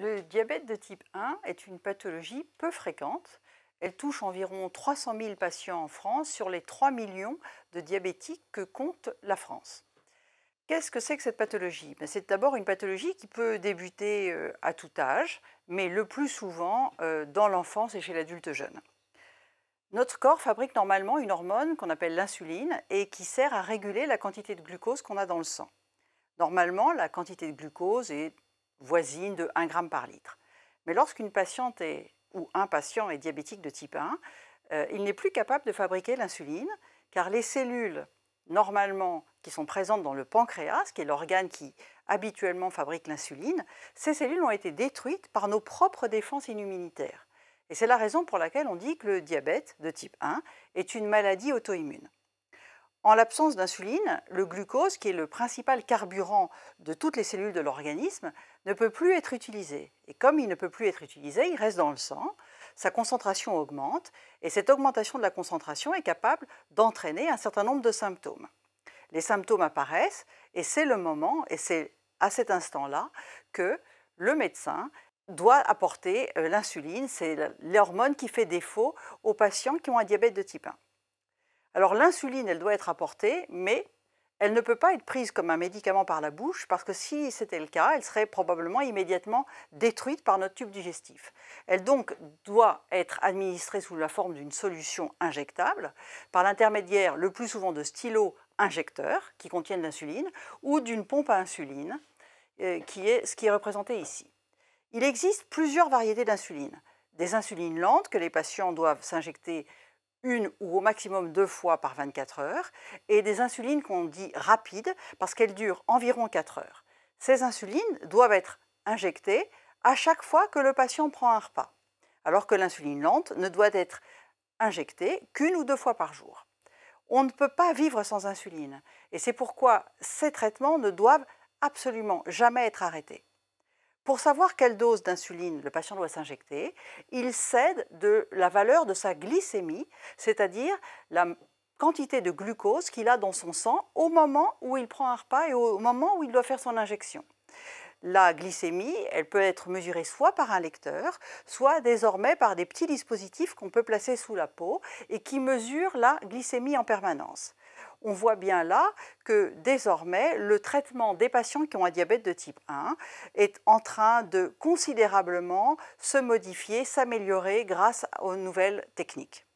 Le diabète de type 1 est une pathologie peu fréquente. Elle touche environ 300 000 patients en France sur les 3 millions de diabétiques que compte la France. Qu'est-ce que c'est que cette pathologie? C'est d'abord une pathologie qui peut débuter à tout âge, mais le plus souvent dans l'enfance et chez l'adulte jeune. Notre corps fabrique normalement une hormone qu'on appelle l'insuline et qui sert à réguler la quantité de glucose qu'on a dans le sang. Normalement, la quantité de glucose est voisine de 1 gramme par litre. Mais lorsqu'une patiente ou un patient est diabétique de type 1, il n'est plus capable de fabriquer l'insuline car les cellules, normalement, qui sont présentes dans le pancréas, qui est l'organe qui habituellement fabrique l'insuline, ces cellules ont été détruites par nos propres défenses immunitaires. Et c'est la raison pour laquelle on dit que le diabète de type 1 est une maladie auto-immune. En l'absence d'insuline, le glucose, qui est le principal carburant de toutes les cellules de l'organisme, ne peut plus être utilisé. Et comme il ne peut plus être utilisé, il reste dans le sang, sa concentration augmente, et cette augmentation de la concentration est capable d'entraîner un certain nombre de symptômes. Les symptômes apparaissent, et c'est le moment, et c'est à cet instant-là, que le médecin doit apporter l'insuline, c'est l'hormone qui fait défaut aux patients qui ont un diabète de type 1. Alors l'insuline, elle doit être apportée, mais elle ne peut pas être prise comme un médicament par la bouche, parce que si c'était le cas, elle serait probablement immédiatement détruite par notre tube digestif. Elle donc doit être administrée sous la forme d'une solution injectable, par l'intermédiaire le plus souvent de stylos injecteurs qui contiennent l'insuline, ou d'une pompe à insuline, qui est ce qui est représenté ici. Il existe plusieurs variétés d'insuline. Des insulines lentes que les patients doivent s'injecter une ou au maximum 2 fois par 24 heures, et des insulines qu'on dit rapides parce qu'elles durent environ 4 heures. Ces insulines doivent être injectées à chaque fois que le patient prend un repas, alors que l'insuline lente ne doit être injectée qu'1 ou 2 fois par jour. On ne peut pas vivre sans insuline, et c'est pourquoi ces traitements ne doivent absolument jamais être arrêtés. Pour savoir quelle dose d'insuline le patient doit s'injecter, il cède de la valeur de sa glycémie, c'est-à-dire la quantité de glucose qu'il a dans son sang au moment où il prend un repas et au moment où il doit faire son injection. La glycémie, elle peut être mesurée soit par un lecteur, soit désormais par des petits dispositifs qu'on peut placer sous la peau et qui mesurent la glycémie en permanence. On voit bien là que désormais, le traitement des patients qui ont un diabète de type 1 est en train de considérablement se modifier, s'améliorer grâce aux nouvelles techniques.